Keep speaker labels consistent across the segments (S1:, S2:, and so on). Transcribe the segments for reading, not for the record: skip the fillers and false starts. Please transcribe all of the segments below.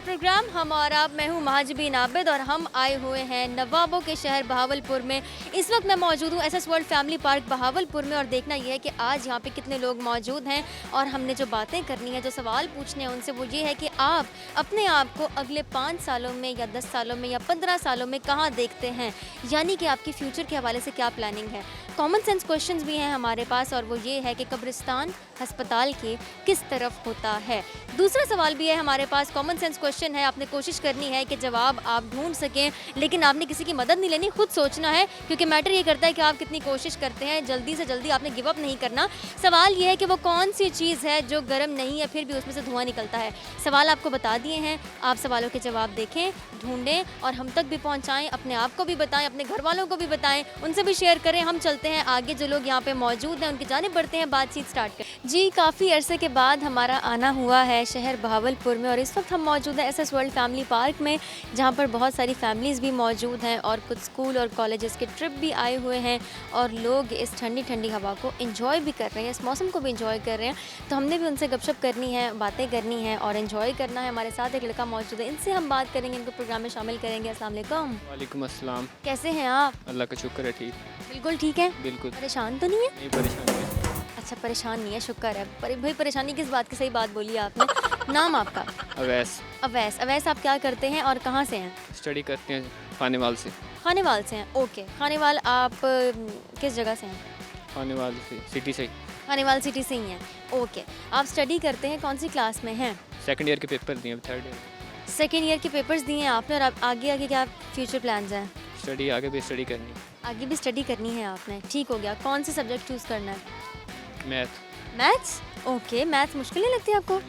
S1: Programme हम और आप। मैं हूँ महाजबीन आबिद और हम आए हुए हैं नवाबों के शहर बहावलपुर में। इस वक्त मैं मौजूद हूँ SS world family park Bahawalpur में और देखना यह है कि आज यहाँ पे कितने लोग मौजूद हैं और हमने जो बातें करनी है, जो सवाल पूछने हैं उनसे, वो ये है कि आप अपने आप को अगले 5 सालों में या 10 सालों में या 15 सालों में कहाँ देखते हैं, यानी कि आपकी फ्यूचर के हवाले से क्या प्लानिंग है। कॉमन सेंस क्वेश्चंस भी हैं हमारे पास और वो ये है कि कब्रिस्तान अस्पताल के किस तरफ होता है। दूसरा सवाल भी है हमारे पास, कॉमन सेंस क्वेश्चन है, आपने कोशिश करनी है कि जवाब आप ढूंढ सकें, लेकिन आपने किसी की मदद नहीं लेनी, खुद सोचना है, क्योंकि मैटर ये करता है कि आप कितनी कोशिश करते हैं। जल्दी से जल्दी आपने गिव अप नहीं करना। सवाल ये है कि वो कौन सी चीज़ है जो गर्म नहीं है फिर भी उसमें से धुआं निकलता है। सवाल आपको बता दिए हैं, आप सवालों के जवाब देखें, ढूंढें और हम तक भी पहुँचाएँ, अपने आप को भी बताएँ, अपने घर वालों को भी बताएँ, उनसे भी शेयर करें। हम चलते हैं आगे, जो लोग यहाँ पे मौजूद हैं उनकी जानिब बढ़ते हैं, बातचीत स्टार्ट करें। जी, काफ़ी अरसे के बाद हमारा आना हुआ है शहर बहावलपुर में और इस वक्त हम मौजूद हैं एसएस वर्ल्ड फैमिली पार्क में, जहाँ पर बहुत सारी फैमिलीज़ भी मौजूद हैं और कुछ स्कूल और कॉलेजेस के ट्रिप भी आए हुए हैं और लोग इस ठंडी ठंडी हवा को एंजॉय भी कर रहे हैं, इस मौसम को भी एंजॉय कर रहे हैं। तो हमने भी उनसे गपशप करनी है, बातें करनी है और एंजॉय करना है। हमारे साथ एक लड़का मौजूद है, इनसे हम बात करेंगे, इनको प्रोग्राम में शामिल करेंगे। अस्सलाम वालेकुम।
S2: वालेकुम अस्सलाम।
S1: कैसे हैं आप?
S2: अल्लाह का शुक्र है, ठीक।
S1: बिल्कुल ठीक है।
S2: बिल्कुल
S1: परेशान तो नहीं है?
S2: नहीं, परेशान नहीं है।
S1: अच्छा, परेशान नहीं है, शुक्र है। भाई परेशानी किस बात की, सही बात बोली आपने। नाम आपका?
S2: अवैस।
S1: अवैस। अवैस, आप क्या करते हैं और कहाँ से हैं?
S2: स्टडी करते हैं खानेवाल से।
S1: खानेवाल से हैं, ओके। खानेवाल आप किस जगह से हैं?
S2: खानेवाल से, सिटी से।
S1: खानेवाल सिटी से ही हैं, ओके। आप स्टडी करते हैं, कौन सी क्लास में हैं?
S2: सेकंड ईयर के पेपर दिए, अब थर्ड ईयर।
S1: सेकेंड ईयर के पेपर्स दिए हैं आपने और आगे आगे क्या फ्यूचर प्लान्स हैं?
S2: स्टडी आगे भी स्टडी करनी है।
S1: आगे भी स्टडी करनी है आपने, ठीक हो गया। कौन से सब्जेक्ट चूज़ करना है?
S2: मैथ।
S1: Maths, okay. मैथ्स मुश्किल नहीं लगती आपको?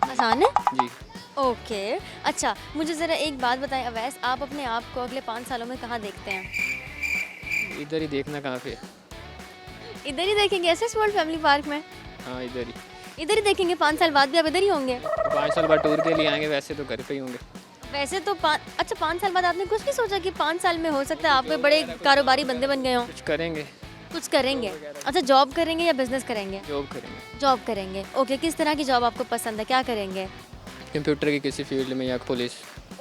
S1: आसान है
S2: जी।
S1: ओके। अच्छा, मुझे ज़रा एक बात बताएं अवैस, आप अपने आप को अगले 5 सालों में कहाँ देखते हैं?
S2: इधर ही देखना, कहाँ पे?
S1: इधर ही देखेंगे एसएस वर्ल्ड फैमिली पार्क में?
S2: हाँ, इधर ही।
S1: इधर ही देखेंगे? 5 साल बाद भी आप इधर ही होंगे?
S2: 5 साल बाद टूर के लिए आएंगे, वैसे तो घर पे ही होंगे।
S1: वैसे तो 5 साल बाद आपने कुछ नहीं सोचा कि 5 साल में हो सकता है आप कोई बड़े कारोबारी बंदे बन गए हों?
S2: कुछ करेंगे।
S1: कुछ करेंगे। अच्छा, जॉब करेंगे या बिजनेस करेंगे?
S2: जॉब करेंगे।
S1: जॉब करेंगे, ओके। किस तरह की जॉब आपको पसंद है, क्या करेंगे?
S2: कंप्यूटर की किसी फील्ड में या पुलिस।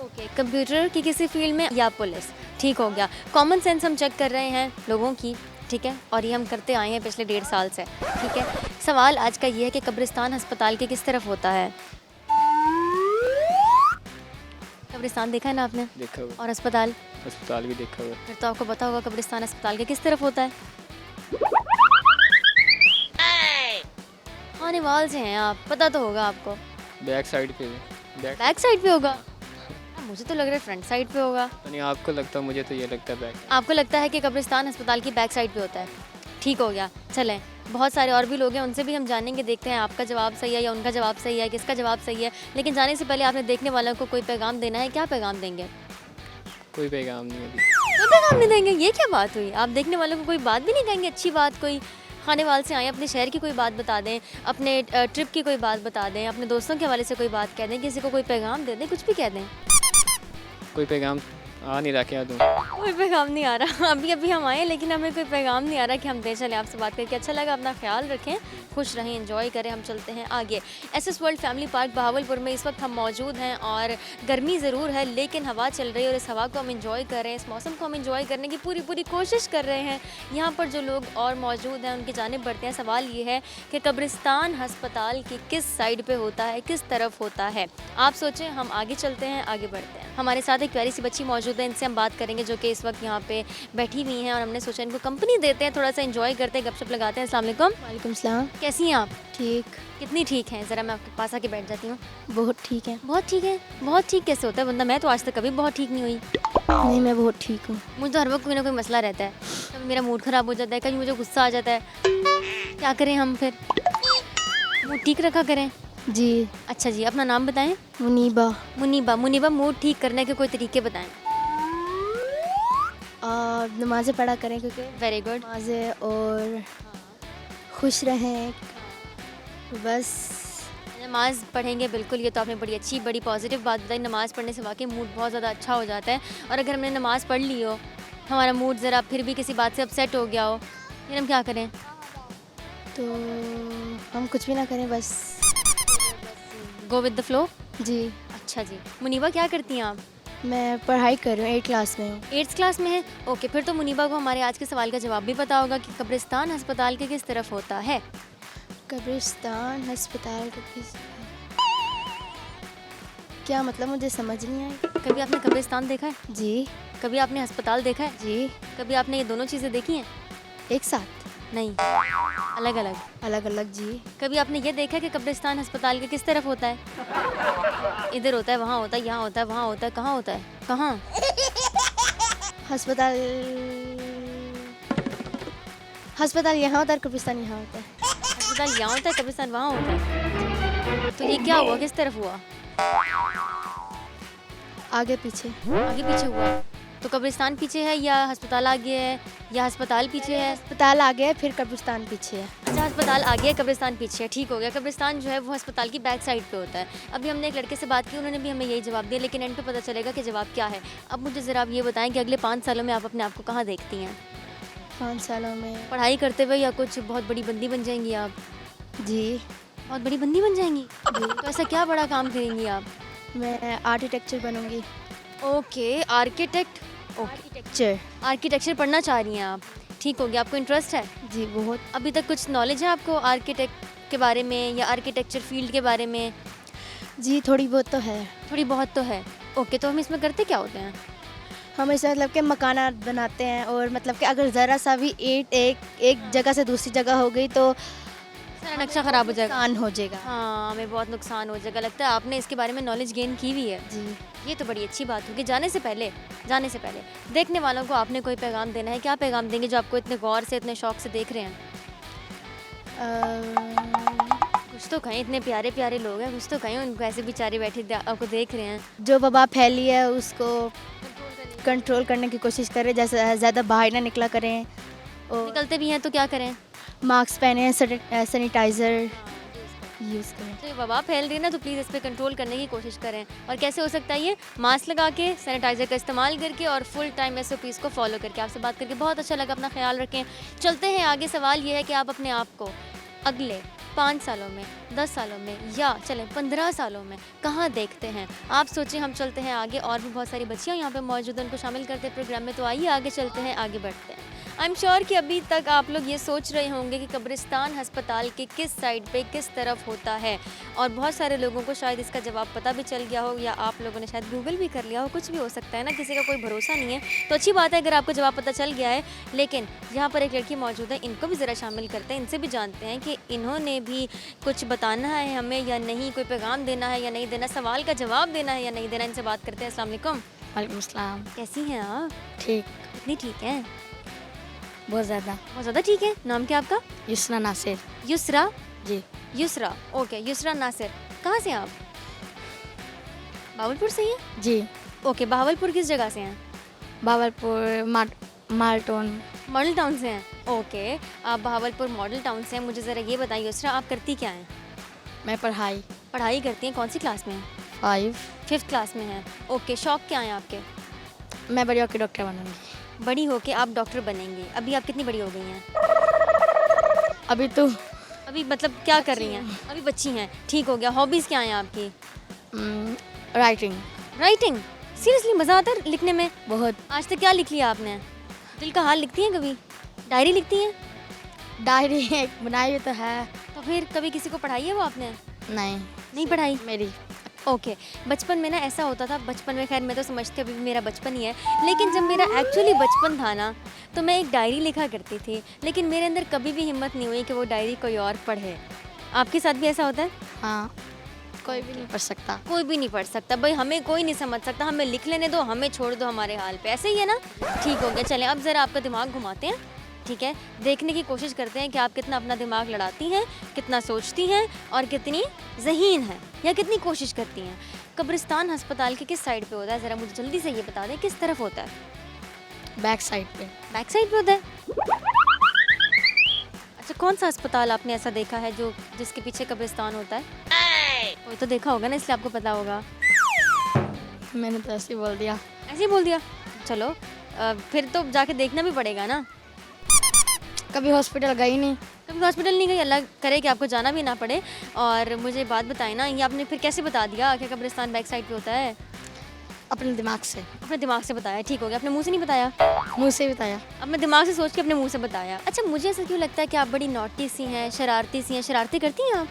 S1: ओके, कंप्यूटर की किसी फील्ड में या पुलिस, ठीक हो गया। कॉमन सेंस हम चेक कर रहे हैं लोगों की, ठीक है, और ये हम करते आए हैं पिछले 1.5 साल से, ठीक है। सवाल आज का ये है कि कब्रिस्तान अस्पताल के किस तरफ होता है? कब्रिस्तान देखा है ना आपने?
S2: देखा हुआ।
S1: और अस्पताल?
S2: अस्पताल भी देखा हुआ।
S1: फिर तो आपको पता होगा कब्रिस्तान अस्पताल के किस तरफ होता है। खानेवाल से हैं आप, पता तो होगा आपको।
S2: बैक साइड पे।
S1: बैक साइड पे होगा? मुझे तो लग रहा है फ्रंट साइड पे होगा।
S2: नहीं, आपको लगता है, मुझे तो ये लगता है बैक।
S1: आपको लगता है कि कब्रिस्तान अस्पताल की बैक साइड पे होता है, ठीक हो गया। चलें, बहुत सारे और भी लोग हैं, उनसे भी हम जानेंगे, देखते हैं आपका जवाब सही है या उनका जवाब सही है, किसका जवाब सही है। लेकिन जाने से पहले आपने देखने वालों को कोई पैगाम देना है, क्या पैगाम देंगे?
S2: कोई पैगाम नहीं अभी।
S1: कोई पैगाम नहीं देंगे? ये क्या बात हुई? आप देखने वालों को कोई बात भी नहीं कहेंगे, अच्छी बात कोई? खानेवाल से आए, अपने शहर की कोई बात बता दें, अपने ट्रिप की कोई बात बता दें, अपने दोस्तों के हवाले से कोई बात कह दें, किसी को कोई पैगाम दे दें, कुछ भी कह दें।
S2: कोई पैगाम आ नहीं रहा, क्या दूँ?
S1: कोई पैगाम नहीं आ रहा। अभी अभी हम आए लेकिन हमें कोई पैगाम नहीं आ रहा कि हम दे चलें। आपसे बात करके अच्छा लगा, अपना ख्याल रखें, खुश रहें, एंजॉय करें। हम चलते हैं आगे। SS world family park Bahawalpur में इस वक्त हम मौजूद हैं और गर्मी ज़रूर है लेकिन हवा चल रही है और इस हवा को हम एंजॉय कर रहे हैं, इस मौसम को हम एंजॉय करने की पूरी कोशिश कर रहे हैं। यहाँ पर जो लोग और मौजूद हैं उनकी जानिब बढ़ते हैं। सवाल ये है कि कब्रिस्तान अस्पताल की किस साइड पर होता है, किस तरफ होता है? आप सोचें, हम आगे चलते हैं, आगे बढ़ते हैं। हमारे साथ एक प्यारी सी बच्ची मौजूद है, इनसे हम बात करेंगे, जो कि इस वक्त यहाँ पे बैठी हुई हैं और हमने सोचा इनको कंपनी देते हैं, थोड़ा सा एंजॉय करते हैं, गपशप लगाते हैं। अस्सलाम वालेकुम।
S3: वालेकुम सलाम।
S1: कैसी हैं आप?
S3: ठीक।
S1: कितनी ठीक हैं? ज़रा मैं आपके पास आके बैठ जाती हूँ।
S3: बहुत ठीक है।
S1: बहुत ठीक है? बहुत ठीक कैसे होता है बंदा? मैं तो आज तक कभी बहुत ठीक नहीं हुई।
S3: नहीं, मैं बहुत ठीक हूँ।
S1: मुझे तो हर वक्त कोई ना कोई मसला रहता है, कभी मेरा मूड ख़राब हो जाता है, कभी मुझे गुस्सा आ जाता है। क्या करें हम फिर? मूड ठीक रखा करें।
S3: जी।
S1: अच्छा जी, अपना नाम बताएं।
S3: मुनीबा।
S1: मुनीबा। मुनीबा, मूड ठीक करने के कोई तरीके बताएं।
S3: नमाज़ें पढ़ा करें, क्योंकि
S1: वेरी गुड।
S3: नमाज़ें, और खुश रहें, बस।
S1: नमाज़ पढ़ेंगे, बिल्कुल, ये तो आपने बड़ी अच्छी, बड़ी पॉजिटिव बात बताई। नमाज़ पढ़ने से वाकई मूड बहुत ज़्यादा अच्छा हो जाता है और अगर हमने नमाज़ पढ़ ली हो, हमारा मूड ज़रा फिर भी किसी बात से अपसेट हो गया हो, फिर हम क्या करें?
S3: तो हम कुछ भी ना करें, बस
S1: गो विद द फ्लो।
S3: जी।
S1: अच्छा जी। मुनीबा क्या करती हैं आप?
S3: मैं पढ़ाई कर रही हूँ, 8 क्लास में हूँ।
S1: 8th क्लास में है। ओके, फिर तो मुनीबा को हमारे आज के सवाल का जवाब भी पता होगा कि कब्रिस्तान अस्पताल के किस तरफ होता है।
S3: कब्रिस्तान अस्पताल का किस, क्या मतलब, मुझे समझ नहीं आई।
S1: कभी आपने कब्रिस्तान देखा है?
S3: जी
S1: कभी आपने अस्पताल देखा है?
S3: जी।
S1: कभी आपने ये दोनों चीज़ें देखी हैं?
S3: एक साथ,
S1: नहीं, अलग अलग।
S3: अलग अलग। जी।
S1: कभी आपने ये देखा है कि कब्रिस्तान अस्पताल के किस तरफ होता है? इधर होता है, वहाँ होता है, यहाँ होता है, वहाँ होता है, कहाँ होता है? कहाँ?
S3: अस्पताल, अस्पताल यहाँ होता है, कब्रिस्तान यहाँ होता है।
S1: अस्पताल यहाँ होता है, कब्रिस्तान वहाँ होता है। तो ये क्या हुआ, किस तरफ हुआ?
S3: आगे पीछे।
S1: आगे पीछे हुआ। तो कब्रिस्तान पीछे है या अस्पताल आगे है या अस्पताल पीछे है?
S3: अस्पताल आगे है, फिर कब्रिस्तान पीछे है।
S1: अच्छा, अस्पताल आगे है, कब्रिस्तान पीछे है, ठीक हो गया। कब्रिस्तान जो है वो अस्पताल की बैक साइड पे होता है। अभी हमने एक लड़के से बात की, उन्होंने भी हमें यही जवाब दिया, लेकिन एंड पे पता चलेगा कि जवाब क्या है। अब मुझे ज़रा आप ये बताएं कि अगले 5 सालों में आप अपने आप को कहाँ देखती हैं?
S3: 5 सालों में।
S1: पढ़ाई करते हुए या कुछ बहुत बड़ी बंदी बन जाएंगी आप?
S3: जी
S1: बहुत बड़ी बंदी बन जाएंगी? तो ऐसा क्या बड़ा काम करेंगी आप?
S3: मैं आर्किटेक्चर बनूंगी।
S1: Okay, architect. Okay,
S3: architecture.
S1: Architecture पढ़ना चाह रही हैं आप, ठीक हो गया। आपको इंटरेस्ट है?
S3: जी बहुत।
S1: अभी तक कुछ नॉलेज है आपको आर्किटेक्ट के बारे में या आर्किटेक्चर फील्ड के बारे में?
S3: जी थोड़ी बहुत तो है।
S1: थोड़ी बहुत तो है। ओके, तो हम इसमें करते क्या होते हैं?
S3: हम इसे मतलब कि मकाना बनाते हैं, और मतलब कि अगर ज़रा सा भी ईंट एक जगह से दूसरी जगह हो गई तो
S1: सारा नक्शा ख़राब हो जाएगा।
S3: नुकसान हो जाएगा।
S1: हाँ, हमें बहुत नुकसान हो जाएगा। लगता है आपने इसके बारे में नॉलेज गेन की हुई है।
S3: जी।
S1: ये तो बड़ी अच्छी बात होगी। जाने से पहले देखने वालों को आपने कोई पैगाम देना है? क्या पैगाम देंगे जो आपको इतने गौर से, इतने शौक से देख रहे हैं? कुछ तो कहें, इतने प्यारे प्यारे लोग हैं, कुछ तो कहें उनको, ऐसे बेचारे बैठे आपको देख रहे हैं।
S3: जो वबा फैली है उसको कंट्रोल करने की कोशिश करें, जैसे ज़्यादा बाहर ना निकला करें, और
S1: निकलते भी हैं तो क्या करें?
S3: मास्क पहने, सैनिटाइज़र यूज़ करें।
S1: तो ये वबा फैल रही है ना, तो प्लीज़ इस पर कंट्रोल करने की कोशिश करें। और कैसे हो सकता है ये? मास्क लगा के, सैनिटाइज़र का इस्तेमाल करके और फुल टाइम SOPs को फॉलो करके। आपसे बात करके बहुत अच्छा लगा, अपना ख्याल रखें। चलते हैं आगे। सवाल ये है कि आप अपने आप को अगले 5 सालों में, 10 सालों में या चलें 15 सालों में कहाँ देखते हैं? आप सोचें, हम चलते हैं आगे। और भी बहुत सारी बच्चियाँ यहाँ पे मौजूद हैं, उनको शामिल करते हैं प्रोग्राम में। तो आइए आगे चलते हैं, आगे बढ़ते हैं। आई एम श्योर कि अभी तक आप लोग ये सोच रहे होंगे कि कब्रिस्तान अस्पताल के किस साइड पे किस तरफ होता है, और बहुत सारे लोगों को शायद इसका जवाब पता भी चल गया हो, या आप लोगों ने शायद गूगल भी कर लिया हो। कुछ भी हो सकता है ना, किसी का कोई भरोसा नहीं है। तो अच्छी बात है अगर आपको जवाब पता चल गया है। लेकिन यहाँ पर एक लड़की मौजूद है, इनको भी ज़रा शामिल करते हैं, इनसे भी जानते हैं कि इन्होंने भी कुछ बताना है हमें या नहीं, कोई पैगाम देना है या नहीं देना, सवाल का जवाब देना है या नहीं देना। इनसे बात करते हैं। अस्सलाम वालेकुम।
S3: वालेकुम सलाम।
S1: कैसी हैं आप?
S3: ठीक,
S1: कितनी ठीक हैं?
S3: बहुत ज़्यादा।
S1: बहुत ज़्यादा ठीक है। नाम क्या आपका?
S3: युस्ना नासिर।
S1: युसरा।
S3: जी।
S1: युसरा, ओके। युसरा नासिर, कहाँ से हैं आप? भावलपुर से ही हैं?
S3: जी।
S1: ओके, भावलपुर किस जगह से हैं?
S3: भावलपुर माल्टोन।
S1: मॉडल टाउन से हैं? ओके, आप भावलपुर मॉडल टाउन से हैं। मुझे ज़रा ये बताइए युसरा, आप करती क्या हैं?
S3: मैं
S1: पढ़ाई करती हैं। कौन सी क्लास में हैं? 5th क्लास में हैं। ओके, शौक क्या हैं आपके?
S3: मैं बड़ी होकर डॉक्टर बनूंगी।
S1: बड़ी होके आप डॉक्टर बनेंगी। अभी आप कितनी बड़ी हो गई हैं? अभी मतलब क्या कर रही हैं? अभी बच्ची हैं, ठीक हो गया। हॉबीज़ क्या हैं आपकी? राइटिंग। सीरियसली मज़ा आता है लिखने में?
S3: बहुत।
S1: आज तक क्या लिख लिया आपने? दिल का हाल लिखती हैं कभी? डायरी लिखती हैं?
S3: डायरी एक बनाई हुई तो है।
S1: तो फिर कभी किसी को पढ़ाई है वो आपने? नहीं पढ़ाई।
S3: मेरी।
S1: ओके, बचपन में ना ऐसा होता था, बचपन में खैर मैं तो समझती अभी भी मेरा बचपन ही है, लेकिन जब मेरा एक्चुअली बचपन था ना, तो मैं एक डायरी लिखा करती थी, लेकिन मेरे अंदर कभी भी हिम्मत नहीं हुई कि वो डायरी कोई और पढ़े। आपके साथ भी ऐसा होता है?
S3: हाँ, कोई भी नहीं पढ़ सकता।
S1: कोई भी नहीं पढ़ सकता भाई, हमें कोई नहीं समझ सकता, हमें लिख लेने दो, हमें छोड़ दो हमारे हाल पे। ऐसे ही है ना? ठीक हो गया। चलें अब ज़रा आपका दिमाग घुमाते हैं, ठीक है? देखने की कोशिश करते हैं कि आप कितना अपना दिमाग लड़ाती हैं, कितना सोचती हैं और कितनी ज़हीन हैं, या कितनी कोशिश करती हैं। कब्रिस्तान अस्पताल के किस साइड पे होता है? ज़रा मुझे जल्दी से ये बता दें, किस तरफ होता है?
S3: बैक साइड पे।
S1: बैक साइड पे होता है? अच्छा, कौन सा अस्पताल आपने ऐसा देखा है जो जिसके पीछे कब्रिस्तान होता है? कोई तो देखा होगा ना, इसलिए आपको पता होगा।
S3: मैंने तो ऐसे ही बोल दिया।
S1: ऐसे ही बोल दिया? चलो फिर तो जाके देखना भी पड़ेगा ना।
S3: कभी हॉस्पिटल गई नहीं।
S1: कभी अभी हॉस्पिटल नहीं गई, अल्लाह करे कि आपको जाना भी ना पड़े। और मुझे बात बताएं ना, ये आपने फिर कैसे बता दिया कि कब्रिस्तान बैक साइड पे होता है?
S3: अपने दिमाग से।
S1: अपने दिमाग से बताया, ठीक हो गया। अपने मुंह से नहीं बताया?
S3: मुँह से बताया।
S1: अपने दिमाग से सोच के अपने मुंह से बताया। अच्छा, मुझे ऐसा क्यों लगता है कि आप बड़ी नॉटी सी हैं, शरारती सी हैं। शरारती करती हैं आप?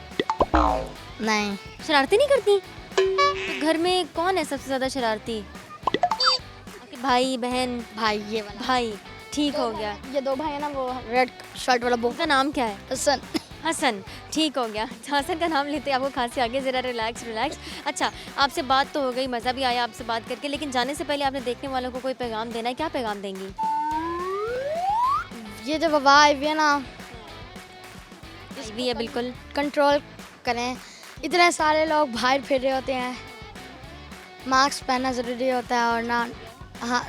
S3: नहीं।
S1: शरारती नहीं करती? तो घर में कौन है सबसे ज़्यादा शरारती? आपके भाई बहन?
S3: भाई ये वाला।
S1: भाई, ठीक हो गया।
S3: ये 2 भाई है ना, वो रेड शर्ट वाला वो
S1: उनका नाम क्या है?
S3: हसन।
S1: हसन, ठीक हो गया। हसन का नाम लेते आपको खांसी आ गई, ज़रा रिलैक्स। अच्छा, आपसे बात तो हो गई, मज़ा भी आया आपसे बात करके, लेकिन जाने से पहले आपने देखने वालों को कोई पैगाम देना है, क्या पैगाम देंगी?
S3: ये जो वबा आई हुई है ना,
S1: भी है बिल्कुल।
S3: कंट्रोल करें। इतने सारे लोग बाहर फिर रहे होते हैं, मास्क पहनना ज़रूरी होता है और ना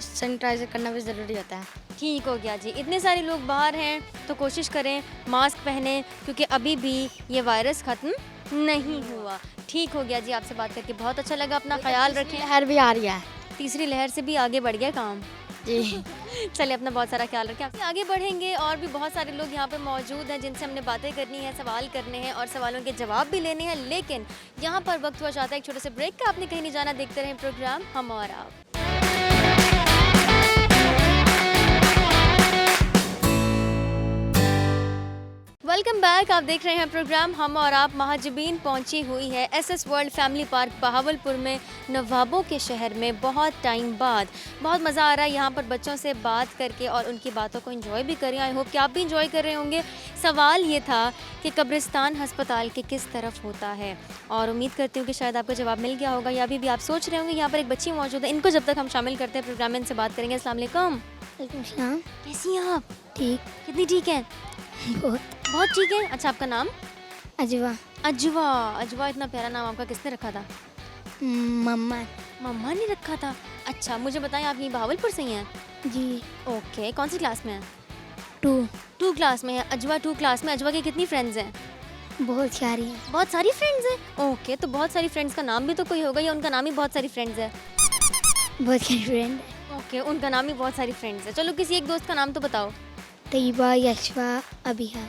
S3: सैनिटाइजर करना भी ज़रूरी होता है।
S1: ठीक हो गया जी। इतने सारे लोग बाहर हैं तो कोशिश करें मास्क पहने, क्योंकि अभी भी ये वायरस ख़त्म नहीं हुआ। ठीक हो गया जी, आपसे बात करके बहुत अच्छा लगा। अपना ख्याल रखें।
S3: लहर भी आ रही है।
S1: तीसरी लहर से भी आगे बढ़ गया काम
S3: जी।
S1: चलिए, अपना बहुत सारा ख्याल रखें। आपसे आगे बढ़ेंगे और भी बहुत सारे लोग यहाँ पे मौजूद हैं जिनसे हमने बातें करनी है, सवाल करने हैं और सवालों के जवाब भी लेने हैं, लेकिन यहाँ पर वक्त हुआ चाहता है एक छोटे से ब्रेक का। आपने कहीं नहीं जाना, देखते रहें प्रोग्राम हम और आप। Welcome back. आप देख रहे हैं प्रोग्राम हम और आप। महाजबीन पहुंची हुई है SS world family park Bahawalpur में, नवाबों के शहर में। बहुत टाइम बाद बहुत मज़ा आ रहा है यहाँ पर बच्चों से बात करके और उनकी बातों को एंजॉय भी करें। आई होप कि आप भी एंजॉय कर रहे होंगे। सवाल ये था कि कब्रिस्तान अस्पताल के किस तरफ होता है, और उम्मीद करती हूँ कि शायद आपको जवाब मिल गया होगा, या अभी भी आप सोच रहे होंगे। यहाँ पर एक बच्ची मौजूद है, इनको जब तक हम शामिल करते हैं प्रोग्राम में, इनसे बात करेंगे। अस्सलाम वालेकुम। कैसी हैं आप?
S3: ठीक।
S1: कितनी ठीक है? बहुत ठीक है। अच्छा, आपका नाम?
S3: अजवा।
S1: अजवा, इतना प्यारा नाम आपका किसने रखा था? मम्मा ने रखा था। अच्छा, मुझे बताएं, आप यहीं बहावलपुर से ही हैं?
S3: जी।
S1: ओके, कौन सी क्लास में हैं?
S3: 2
S1: क्लास में है अजवा। 2 क्लास में। अजवा की कितनी फ्रेंड्स हैं?
S3: बहुत सारी हैं।
S1: बहुत सारी फ्रेंड्स हैं। ओके, तो बहुत सारी फ्रेंड्स का नाम भी तो कोई होगा, या उनका नाम ही बहुत सारी फ्रेंड्स है?
S3: बहुत सारी फ्रेंड।
S1: ओके, उनका नाम ही बहुत सारी फ्रेंड्स है। चलो, किसी एक दोस्त का नाम तो बताओ।
S3: तैयबा, यशवा, अबिहा।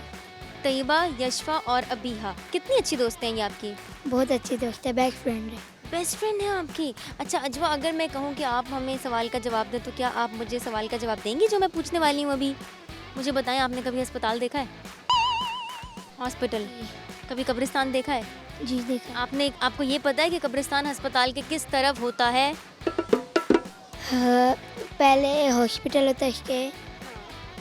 S1: तैयबा, यशफा और अबीहा। कितनी अच्छी दोस्त हैं ये आपकी?
S3: बहुत अच्छी दोस्त है, बेस्ट फ्रेंड है।
S1: बेस्ट फ्रेंड है आपकी। अच्छा अजवा, अगर मैं कहूँ कि आप हमें सवाल का जवाब दें, तो क्या आप मुझे सवाल का जवाब देंगी जो मैं पूछने वाली हूँ अभी? मुझे बताएं, आपने कभी अस्पताल देखा है? हॉस्पिटल? कभी कब्रिस्तान देखा है?
S3: जी देखा।
S1: आपको ये पता है कि कब्रिस्तान अस्पताल के किस तरफ होता है?
S3: पहले हॉस्पिटल होता है, इसके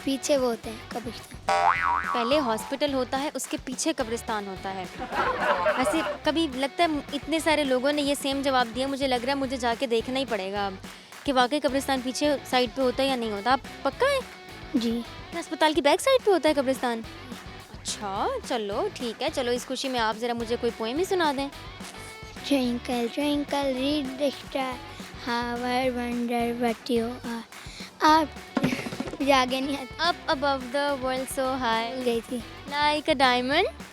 S3: पीछे वो होते हैं कब्रिस्तान।
S1: पहले हॉस्पिटल होता है, उसके पीछे कब्रिस्तान होता है। वैसे कभी लगता है इतने सारे लोगों ने ये सेम जवाब दिया, मुझे लग रहा है मुझे जाके देखना ही पड़ेगा अब कि वाकई कब्रिस्तान पीछे साइड पे होता है या नहीं होता। आप पक्का है?
S3: जी।
S1: अस्पताल की बैक साइड पे होता है कब्रिस्तान? अच्छा, चलो ठीक है। चलो, इस खुशी में आप ज़रा मुझे कोई पोएम ही सुना दें।
S3: Twinkle twinkle read the star, how I wonder what you are. आप आगे नहीं आती।
S1: Up above the world so high,
S3: भूल गई थी।
S1: like a diamond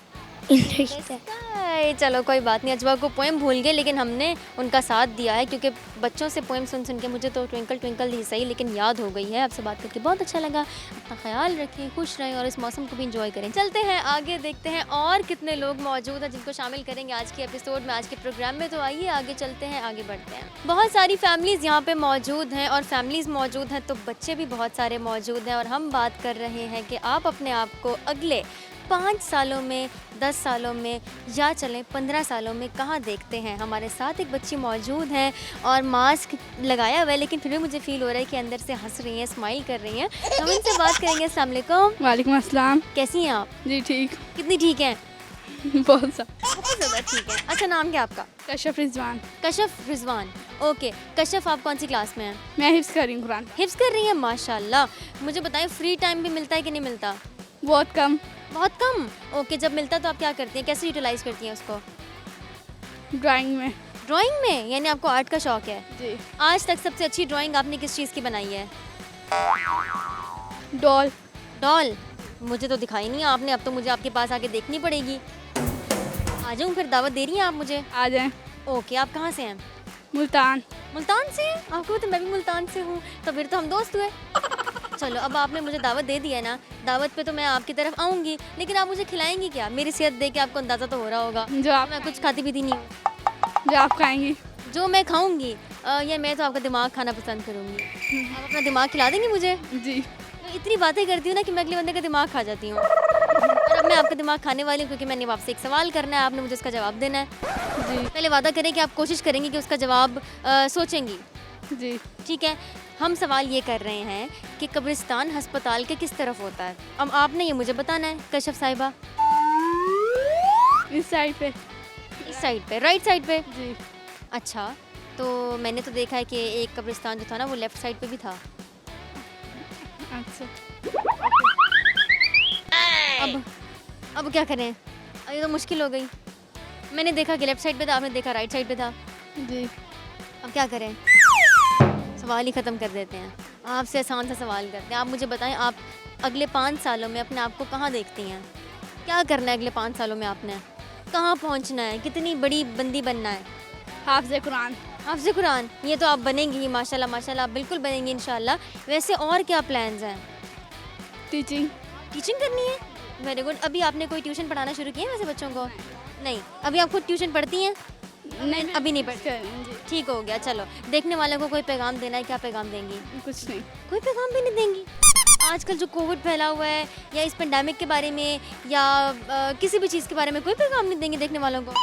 S3: In the sky.
S1: हाय, चलो कोई बात नहीं। अजवा को पोएम भूल गए, लेकिन हमने उनका साथ दिया है, क्योंकि बच्चों से पोएम सुन सुन के मुझे तो ट्विंकल ट्विंकल ही सही, लेकिन याद हो गई है। आपसे बात करके बहुत अच्छा लगा। अपना ख्याल रखें, खुश रहें और इस मौसम को भी इंजॉय करें। चलते हैं आगे, देखते हैं और कितने लोग मौजूद हैं जिनको शामिल करेंगे आज के एपिसोड में, आज के प्रोग्राम में। तो आइए आगे चलते हैं, आगे बढ़ते हैं। बहुत सारी फैमिलीज़ यहाँ पे मौजूद हैं, और फैमिलीज़ मौजूद हैं तो बच्चे भी बहुत सारे मौजूद हैं। और हम बात कर रहे हैं कि आप अपने आप को अगले 5 सालों में, 10 सालों में, या चलें 15 सालों में कहाँ देखते हैं। हमारे साथ एक बच्ची मौजूद हैं और मास्क लगाया हुआ है, लेकिन फिर भी मुझे फील हो रहा है कि अंदर से हंस रही हैं, स्माइल कर रही हैं। हम इनसे बात करेंगे। अस्सलाम वालेकुम।
S4: वालेकुम अस्सलाम।
S1: कैसी हैं आप?
S4: जी ठीक।
S1: कितनी ठीक हैं?
S4: बहुत
S1: ज़्यादा ठीक है। अच्छा, नाम क्या आपका?
S4: कशफ रिजवान।
S1: कशफ रिजवान। ओके कशफ, आप कौन सी क्लास में हैं?
S4: मैं हिफ्स कर रही हूँ कुरान।
S1: हिफ्स कर रही हैं, माशाल्लाह। मुझे बताएं, फ्री टाइम भी मिलता है कि नहीं मिलता?
S4: बहुत कम।
S1: बहुत कम। ओके, जब मिलता है तो आप क्या करती हैं, कैसे यूटिलाइज़ करती हैं उसको?
S4: ड्राइंग में।
S1: ड्राइंग में? यानी आपको आर्ट का शौक है?
S4: जी।
S1: आज तक सबसे अच्छी ड्राइंग आपने किस चीज़ की बनाई है?
S4: डॉल।
S1: डॉल? मुझे तो दिखाई नहीं आपने, अब तो मुझे आपके पास आके देखनी पड़ेगी। आ जाऊँ फिर, दावत दे रही हैं आप मुझे?
S4: आ जाएं।
S1: ओके, आप कहाँ से हैं?
S4: मुल्तान।
S1: मुल्तान से? आपको तो मैं भी मुल्तान से हूँ, तो फिर तो हम दोस्त हुए। चलो अब आपने मुझे दावत दे दी है ना, दावत पे तो मैं आपकी तरफ आऊँगी, लेकिन आप मुझे खिलाएंगी क्या? मेरी सेहत देख के आपको अंदाज़ा तो हो रहा होगा,
S4: जो आप
S1: मैं कुछ खाती पीती नहीं हूँ।
S4: जो आप खाएंगी।
S1: जो मैं खाऊंगी या मैं तो आपका दिमाग खाना पसंद करूँगी। आप अपना दिमाग खिला देंगी मुझे?
S4: जी।
S1: मैं इतनी बातें करती हूँ ना कि मैं अगले बंदे का दिमाग खा जाती हूँ। और अब मैं आपका दिमाग खाने वाली हूँ क्योंकि मैंने आपसे एक सवाल करना है, आपने मुझे उसका जवाब देना है।
S4: जी।
S1: पहले वादा करें कि आप कोशिश करेंगी कि उसका जवाब सोचेंगी।
S4: जी।
S1: ठीक है, हम सवाल ये कर रहे हैं कि कब्रिस्तान अस्पताल के किस तरफ होता है। अब आपने ये मुझे बताना है कश्यप साहिबा।
S4: इस साइड पे।
S1: इस साइड पे, राइट साइड पे।
S4: जी।
S1: अच्छा, तो मैंने तो देखा है कि एक कब्रिस्तान जो था ना वो लेफ्ट साइड पे भी था।
S4: अच्छा।
S1: अब क्या करें? ये तो मुश्किल हो गई। मैंने देखा कि लेफ्ट साइड पे था, आपने देखा राइट साइड पे था।
S4: जी।
S1: अब क्या करें? सवाल ही ख़त्म कर देते हैं। आपसे आसान सा सवाल करते हैं। आप मुझे बताएं, आप अगले 5 सालों में अपने आप को कहाँ देखती हैं? क्या करना है अगले 5 सालों में आपने? कहाँ पहुँचना है? कितनी बड़ी बंदी बनना है?
S4: हाफ़िज़ कुरान।
S1: हाफ़िज़ कुरान, ये तो आप बनेंगी ही माशाल्लाह माशाल्लाह, आप बिल्कुल बनेंगी इंशाल्लाह। वैसे और क्या प्लान्स हैं?
S4: टीचिंग।
S1: टीचिंग करनी है? Very good. अभी आपने कोई ट्यूशन पढ़ाना शुरू किया है वैसे बच्चों को? नहीं। अभी आप खुद ट्यूशन पढ़ती हैं?
S4: नहीं,
S1: अभी नहीं पढ़ती।
S4: जी।
S1: ठीक हो गया, चलो। देखने वालों को कोई पैगाम देना है, क्या पैगाम देंगी?
S4: कुछ नहीं।
S1: कोई पैगाम भी नहीं देंगी? आजकल जो कोविड फैला हुआ है या इस पेंडेमिक के बारे में या किसी भी चीज़ के बारे में कोई पैगाम नहीं देंगी देखने वालों को?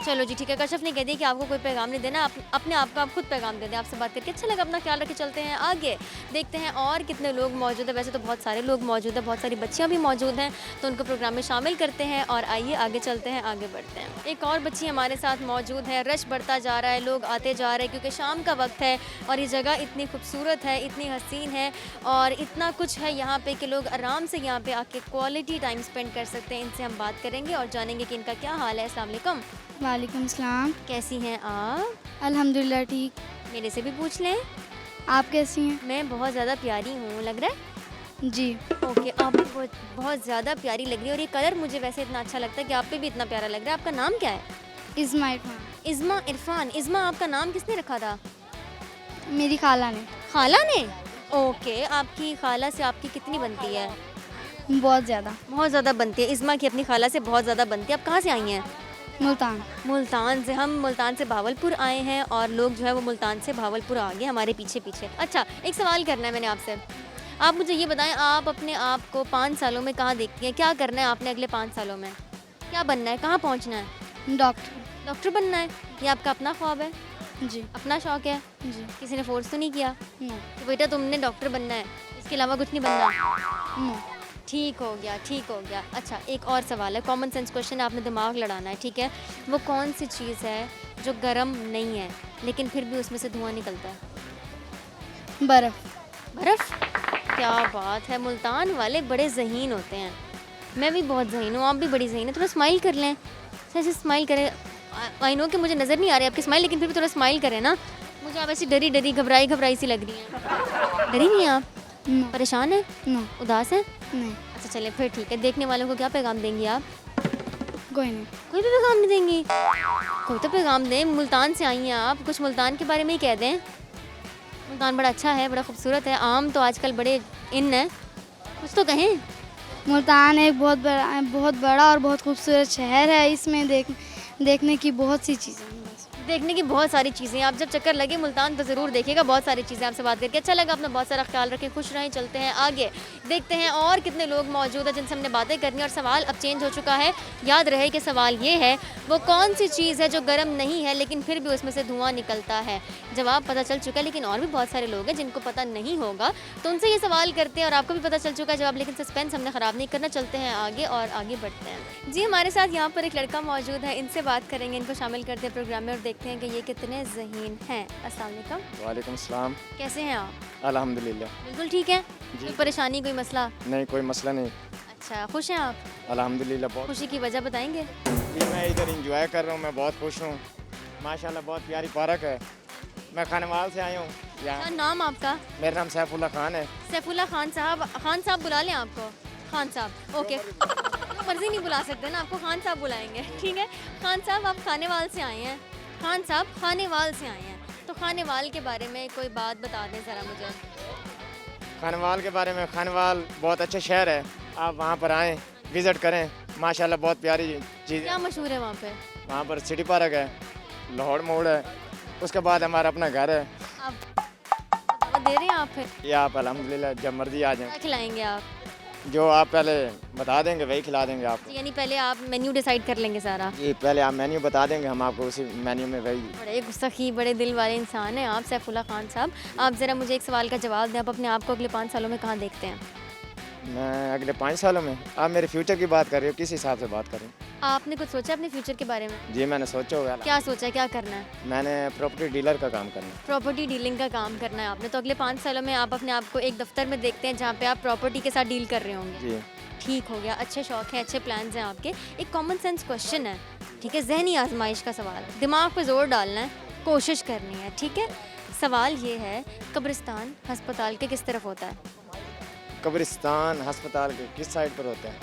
S1: चलो जी ठीक है, कश्यप ने कह दिया कि आपको कोई पैगाम नहीं देना, आप अपने आप को आप खुद पैगाम दे दें। आपसे बात करके अच्छा लगा, अपना ख्याल रखे, चलते हैं आगे, देखते हैं और कितने लोग मौजूद हैं। वैसे तो बहुत सारे लोग मौजूद हैं, बहुत सारी बच्चियां भी मौजूद हैं, तो उनको प्रोग्राम में शामिल करते हैं और आइए आगे चलते हैं, आगे बढ़ते हैं। एक और बच्ची हमारे साथ मौजूद है, रश बढ़ता जा रहा है, लोग आते जा रहे हैं क्योंकि शाम का वक्त है और ये जगह इतनी खूबसूरत है, इतनी हसीन है और इतना कुछ है यहाँ पे कि लोग आराम से यहाँ पे आके क्वालिटी टाइम स्पेंड कर सकते हैं। इनसे हम बात करेंगे और जानेंगे कि इनका क्या हाल है। अस्सलाम वालेकुम।
S3: वालेकुम सलाम।
S1: कैसी हैं आप?
S3: अल्हम्दुलिल्लाह ठीक।
S1: मेरे से भी पूछ लें।
S3: आप कैसी हैं?
S1: मैं बहुत ज़्यादा प्यारी हूँ, लग रहा है?
S3: जी।
S1: ओके, आप भी बहुत ज़्यादा प्यारी लग रही है और ये कलर मुझे वैसे इतना अच्छा लगता है कि आप पे भी इतना प्यारा लग रहा है। आपका नाम क्या है?
S3: इस्मा इरफान।
S1: इज़्मा इरफान। इज़्मा आपका नाम किसने रखा था?
S3: मेरी खाला ने।
S1: खाला ने? ओके, आपकी खाला से आपकी कितनी बनती है?
S3: बहुत ज़्यादा।
S1: बहुत ज़्यादा बनती है। इज़्मा की अपनी खाला से बहुत ज़्यादा बनती है। आप कहाँ से आई हैं?
S3: मुल्तान।
S1: मुल्तान से। हम मुल्तान से भावलपुर आए हैं और लोग जो है वो मुल्तान से भावलपुर आ गए हमारे पीछे पीछे। अच्छा, एक सवाल करना है मैंने आपसे। आप मुझे ये बताएं, आप अपने आप को 5 सालों में कहाँ देखती हैं? क्या करना है आपने अगले 5 सालों में? क्या बनना है? कहाँ पहुँचना है?
S3: डॉक्टर।
S1: डॉक्टर बनना है? ये आपका अपना ख्वाब है?
S3: जी।
S1: अपना शौक है?
S3: जी।
S1: किसी ने फोर्स तो नहीं किया
S3: नो।
S1: कि बेटा तुमने डॉक्टर बनना है, इसके अलावा कुछ नहीं बनना?
S3: नो।
S1: ठीक हो गया, ठीक हो गया। अच्छा, एक और सवाल है, कॉमन सेंस क्वेश्चन है, आपने दिमाग लड़ाना है, ठीक है? वो कौन सी चीज़ है जो गर्म नहीं है लेकिन फिर भी उसमें से धुआं निकलता है?
S3: बर्फ़।
S1: बर्फ़? क्या बात है, मुल्तान वाले बड़े ज़हीन होते हैं। मैं भी बहुत ज़हीन हूँ, आप भी बड़ी ज़हीन है। थोड़ा स्माइल कर लें, ऐसे स्माइल करें। आई नो कि मुझे नज़र नहीं आ रही आपकी स्माइल, लेकिन फिर भी थोड़ा स्माइल करें ना। मुझे आप ऐसी डरी डरी घबराई घबराई सी लग रही हैं। डरी नहीं हैं आप?
S3: नो।
S1: परेशान है?
S3: नो।
S1: उदास है?
S3: नहीं।
S1: अच्छा चलें फिर ठीक है। देखने वालों को क्या पैगाम देंगी आप?
S3: कोई नहीं।
S1: कोई भी पैगाम नहीं देंगी? कोई तो पैगाम दें, मुल्तान से आई हैं आप, कुछ मुल्तान के बारे में ही कह दें। मुल्तान बड़ा अच्छा है, बड़ा खूबसूरत है, आम तो आजकल बड़े इन है, कुछ तो कहें।
S3: मुल्तान एक बहुत बड़ा और बहुत खूबसूरत शहर है। इसमें देखने की बहुत सी चीज़ें हैं।
S1: देखने की बहुत सारी चीज़ें, आप जब चक्कर लगे मुल्तान तो ज़रूर देखिएगा, बहुत सारी चीज़ें। आपसे बात करके अच्छा लगा, अपना बहुत सारा ख्याल रखें, खुश रहें। चलते हैं आगे, देखते हैं और कितने लोग मौजूद हैं जिनसे हमने बातें करनी। और सवाल अब चेंज हो चुका है, याद रहे कि सवाल ये है, वो कौन सी चीज़ है जो गर्म नहीं है लेकिन फिर भी उसमें से धुआं निकलता है? जवाब पता चल चुका है, लेकिन और भी बहुत सारे लोग हैं जिनको पता नहीं होगा, तो उनसे ये सवाल करते हैं और आपको भी पता चल चुका है जवाब, लेकिन सस्पेंस हमने ख़राब नहीं करना। चलते हैं आगे और आगे बढ़ते हैं। जी, हमारे साथ यहाँ पर एक लड़का मौजूद है, इनसे बात करेंगे, इनको शामिल करते हैं प्रोग्राम में और देखते हैं कि ये कितने ज़हीन हैं। अस्सलाम वालेकुम।
S2: वालेकुम सलाम।
S1: कैसे हैं आप?
S2: अल्हम्दुलिल्लाह।
S1: बिल्कुल ठीक है?
S2: जी।
S1: कोई परेशानी, कोई मसला?
S2: नहीं, कोई मसला नहीं।
S1: अच्छा, खुश हैं आप?
S2: अल्हम्दुलिल्लाह बहुत।
S1: खुशी की वजह बताएंगे?
S5: जी, मैं इधर इंजॉय कर रहा हूँ, मैं बहुत खुश हूँ। माशाल्लाह बहुत प्यारी पार्क है। मैं खानवाल से आया हूँ
S1: क्या
S5: यहाँ।
S1: नाम आपका?
S5: मेरा नाम सैफुल्ला खान है।
S1: सैफुल्ला खान साहब। खान साहब बुला लें आपको? खान साहब, ओके। मर्जी नहीं बुला सकते ना, आपको खान साहब बुलाएंगे, ठीक है? खान साहब, आप खानेवाल से आए हैं। खान साहब खानेवाल से आए हैं, तो खानेवाल के बारे में कोई बात बता दें ज़रा मुझे।
S5: खानवाल के बारे में, खानवाल बहुत अच्छा शहर है, आप वहाँ पर आएँ, विज़िट करें, माशाल्लाह बहुत प्यारी चीज़ है।
S1: क्या मशहूर है वहाँ पे?
S5: वहाँ पर सिटी पार्क है, लाहौर मोड़ है, उसके बाद हमारा अपना घर है।
S1: आप दावत दे रहे हैं आप फिर?
S5: ये आप अल्हम्दुलिल्लाह जब मर्जी आ जाएं,
S1: क्या खिलाएंगे आप?
S5: जो आप पहले बता देंगे वही खिला देंगे आपको।
S1: यानी पहले आप मेन्यू डिसाइड कर लेंगे सारा?
S5: ये पहले आप मेन्यू बता देंगे, हम आपको उसी मेन्यू में वही।
S1: बड़े गुस्सखी, बड़े दिल वाले इंसान हैं आप सैफुल्लाह खान साहब। आप ज़रा मुझे एक सवाल का जवाब दें, आप अपने आप को अगले 5 सालों में कहाँ देखते हैं?
S5: मैं अगले 5 सालों में, आप मेरे फ्यूचर की बात कर रहे हो, किस हिसाब से बात कर रहे हो?
S1: आपने कुछ सोचा अपने फ्यूचर के बारे में?
S5: जी मैंने सोचा होगा,
S1: क्या सोचा है, क्या करना है?
S5: मैंने प्रॉपर्टी डीलर का काम करना है।
S1: प्रॉपर्टी डीलिंग का काम करना है आपने, तो अगले 5 सालों में आप अपने आप को एक दफ्तर में देखते हैं जहाँ पे आप प्रॉपर्टी के साथ डील कर रहे होंगे?
S5: जी
S1: ठीक हो गया, अच्छे शौक हैं, अच्छे प्लान्स हैं आपके। एक कॉमन सेंस क्वेश्चन है, ठीक है, जहनी आजमाइश का सवाल है, दिमाग पे जोर डालना है, कोशिश करनी है, ठीक है। सवाल ये है, कब्रिस्तान अस्पताल के किस तरफ होता है?
S5: कब्रिस्तान अस्पताल के किस साइड पर होता है?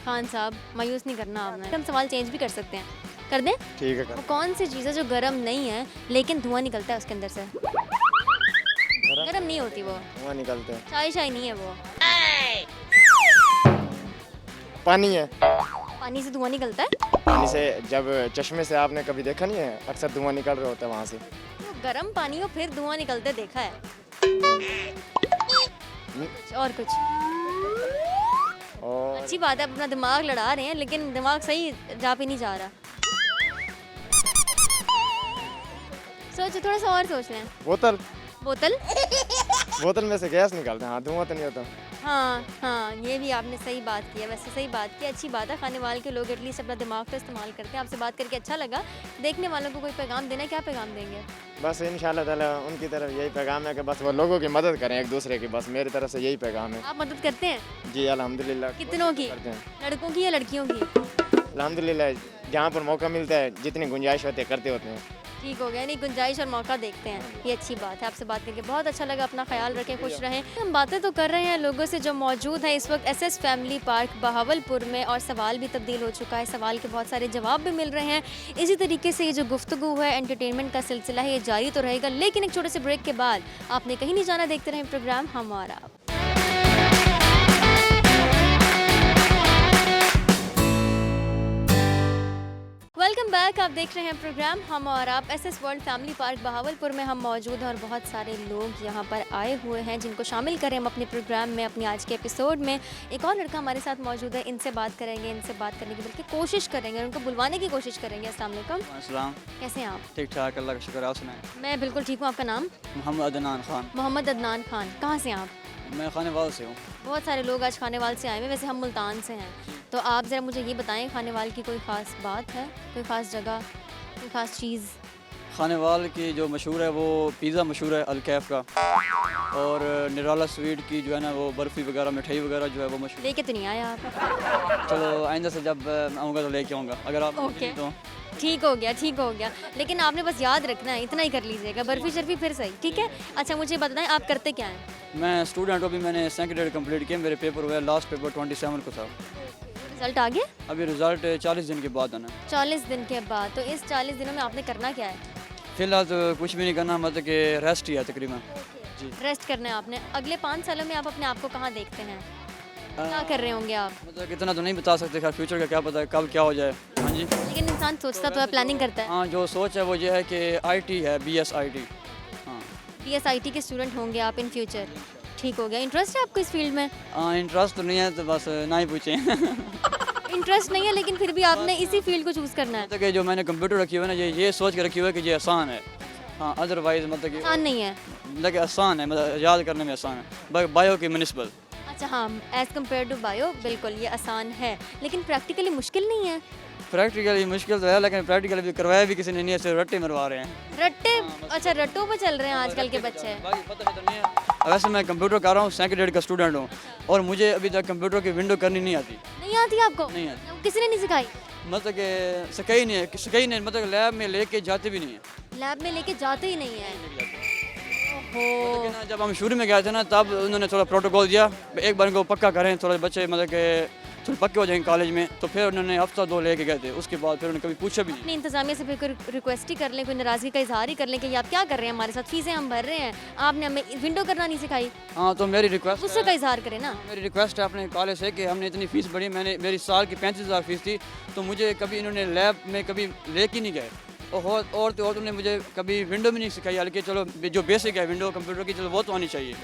S1: खान साहब मायूस नहीं करना आपने, हम सवाल चेंज भी कर सकते हैं, कर दें?
S5: ठीक है
S1: वो कौन सी चीज़ है जो गर्म नहीं है लेकिन धुआं निकलता है उसके अंदर से? गर्म नहीं होती वो,
S5: धुआं निकलते हैं,
S1: चाय शाय नहीं है वो,
S5: पानी है।
S1: पानी से धुआं निकलता है?
S5: पानी से, जब चश्मे से आपने कभी देखा नहीं है, अक्सर धुआं निकल रहा होता है वहाँ से।
S1: तो गर्म पानी हो फिर धुआं निकलते देखा है? और कुछ?
S5: और
S1: अच्छी बात है, अपना दिमाग लड़ा रहे हैं लेकिन दिमाग सही जा पे नहीं जा रहा। सोचो, थोड़ा सा और सोच लें।
S5: बोतल,
S1: बोतल?
S5: बोतल में से गैस निकलता है, हाँ धुआं तो नहीं होता।
S1: हाँ हाँ, ये भी आपने सही बात की है, वैसे सही बात की, अच्छी बात है। खानेवाल के लोग एटलीस्ट अपना दिमाग तो इस्तेमाल करते हैं। आपसे बात करके अच्छा लगा। देखने वालों को कोई पैगाम देना है, क्या पैगाम देंगे?
S5: बस इंशाल्लाह ताला उनकी तरफ यही पैगाम है कि बस वो लोगों की मदद करें एक दूसरे की, बस मेरी तरफ से यही पैगाम है।
S1: आप मदद करते हैं?
S5: जी अल्हम्दुलिल्लाह।
S1: कितनों की?
S5: करते हैं
S1: लड़कों की या लड़कियों की?
S5: अल्हम्दुलिल्लाह, जहाँ पर मौका मिलता है, जितनी गुंजाइश होती है करते होते हैं।
S1: ठीक हो गया, नहीं गुंजाइश और मौका देखते हैं, ये अच्छी बात है। आपसे बात करके बहुत अच्छा लगा। अपना ख्याल रखें, खुश रहें। हम बातें तो कर रहे हैं लोगों से जो मौजूद हैं इस वक्त एसएस फैमिली पार्क बहावलपुर में, और सवाल भी तब्दील हो चुका है, सवाल के बहुत सारे जवाब भी मिल रहे हैं। इसी तरीके से ये जो गुफ्तगू है, एंटरटेनमेंट का सिलसिला है, ये जारी तो रहेगा, लेकिन एक छोटे से ब्रेक के बाद आपने कहीं नहीं जाना, देखते रहें प्रोग्राम हम और आप। वेलकम बैक, आप देख रहे हैं प्रोग्राम हम और आप। SS world family park Bahawalpur में हम मौजूद हैं और बहुत सारे लोग यहाँ पर आए हुए हैं जिनको शामिल करें हम अपने प्रोग्राम में, अपनी आज के एपिसोड में। एक और लड़का हमारे साथ मौजूद है, इनसे बात करेंगे, इनसे बात करने की बल्कि कोशिश करेंगे, उनको बुलवाने की कोशिश करेंगे। अस्सलाम वालेकुम।
S6: अस्सलाम।
S1: कैसे हैं आप?
S6: ठीक ठाक, अल्लाह का शुक्र है। आप सुनाएं।
S1: मैं बिल्कुल ठीक हूँ। आपका नाम?
S6: मोहम्मद अदनान खान।
S1: मोहम्मद अदनान खान। कहाँ से हैं आप?
S6: मैं खानेवाल से हूँ।
S1: बहुत सारे लोग आज खानेवाल से आए हुए, वैसे हम मुल्तान से हैं, तो आप ज़रा मुझे ये बताएं, खानेवाल की कोई ख़ास बात है, कोई ख़ास जगह, कोई ख़ास चीज़?
S6: खानेवाल की जो मशहूर है वो पिज़्ज़ा मशहूर है अलकैफ का, और निराला स्वीट की जो है ना वो बर्फ़ी वगैरह मिठाई वगैरह जो है वो मशहूर।
S1: लेके तो नहीं आए आप?
S6: चलो आइंदा से जब आऊँगा तो लेके आऊँगा, अगर आप
S1: ओके।
S6: तो।
S1: ठीक हो गया, ठीक हो गया, लेकिन आपने बस याद रखना है, इतना ही कर लीजिएगा, बर्फ़ी शर्फी फिर सही, ठीक है? अच्छा मुझे बताएं, आप करते क्या हैं?
S6: मैं स्टूडेंट हूँ, अभी मैंने सेकंड ईयर कंप्लीट किया, मेरे पेपर हुए, लास्ट पेपर 27 को था।
S1: रिजल्ट आ गया?
S6: अभी रिज़ल्ट 40 दिन के बाद आना।
S1: 40 दिन के बाद? तो इस 40 दिनों में आपने करना क्या है?
S6: फ़िलहाल तो कुछ भी नहीं करना, मतलब कि रेस्ट ही है तकरीबन। जी।
S1: रेस्ट करना है आपने। अगले 5 सालों में आप अपने आप को कहाँ देखते हैं? क्या कर रहे होंगे आप?
S6: मतलब इतना तो नहीं बता सकते, खैर फ्यूचर का क्या पता है कब क्या हो जाए। हाँ जी।
S1: लेकिन इंसान सोचता तो है, प्लानिंग करता है।
S6: हाँ, जो सोच है वो ये है कि आईटी है, BS IT। हाँ।
S1: BSIT के स्टूडेंट होंगे आप इन फ्यूचर? ठीक हो गया। इंटरेस्ट है आपको इस फील्ड में?
S6: हाँ, इंटरेस्ट तो नहीं है तो बस ना ही पूछें।
S1: इंटरेस्ट नहीं है लेकिन फिर भी आपने इसी फील्ड को चूज़ करना है?
S6: मतलब कि जो मैंने कंप्यूटर रखी हुई है ना, ये सोच के रखी हुई है कि ये आसान है। हाँ, अदरवाइज मतलब कि
S1: आसान नहीं है?
S6: मतलब कि आसान है, मतलब याद करने में आसान है, बायो की म्यूनिसिपल।
S1: अच्छा हाँ, एज़ कम्पेयर टू बायो बिल्कुल ये आसान है, लेकिन प्रैक्टिकली मुश्किल नहीं है?
S6: प्रैक्टिकली मुश्किल तो है, लेकिन प्रैक्टिकल भी करवाया भी किसी ने नहीं है, सिर्फ रट्टे मरवा रहे हैं।
S1: रट्टे? अच्छा, रट्टों पे चल रहे हैं आजकल के बच्चे।
S6: बाकी पता तो नहीं है। वैसे मैं कंप्यूटर कर रहा हूँ, सेकंड ईयर का स्टूडेंट हूँ, और मुझे अभी तक कंप्यूटर की विंडो करनी नहीं आती।
S1: नहीं आती आपको?
S6: नहीं आती।
S1: किसी ने नहीं सिखाई?
S6: मतलब कि सकाई नहीं है, सकाई नहीं, मतलब लैब में लेके जाते भी नहीं है।
S1: लैब में लेके जाते ही नहीं है?
S6: मतलब कि
S1: ओहो।
S6: ना जब हम शुरू में गए थे ना, तब उन्होंने थोड़ा प्रोटोकॉल दिया, एक बार को पक्का करें, थोड़े बच्चे मतलब कि थोड़े पक्के हो जाएंगे कॉलेज में, तो फिर उन्होंने हफ्ता 2 लेके गए थे। उसके बाद फिर उन्होंने कभी पूछा भी नहीं।
S1: अपनी इंतजामिया से फिर कोई रिक्वेस्ट ही कर लें, कोई नाराज़गी का इजहार ही कर लें कि ये आप क्या कर रहे हैं हमारे साथ, फीसें हम भर रहे हैं, आपने हमें विंडो करना नहीं सिखाई,
S6: हाँ, तो मेरी रिक्वेस्ट
S1: गुस्से का इजहार करें ना।
S6: मेरी रिक्वेस्ट है अपने कॉलेज से कि हमने इतनी फ़ीस भरी, मेरी साल की 35,000 फीस थी, तो मुझे कभी इन्होंने लैब में कभी लेके नहीं गए, और तो उन्होंने मुझे कभी विंडो भी नहीं सिखाई। हालांकि चलो जो बेसिक है विंडो कंप्यूटर की, चलो वो तो आनी चाहिए।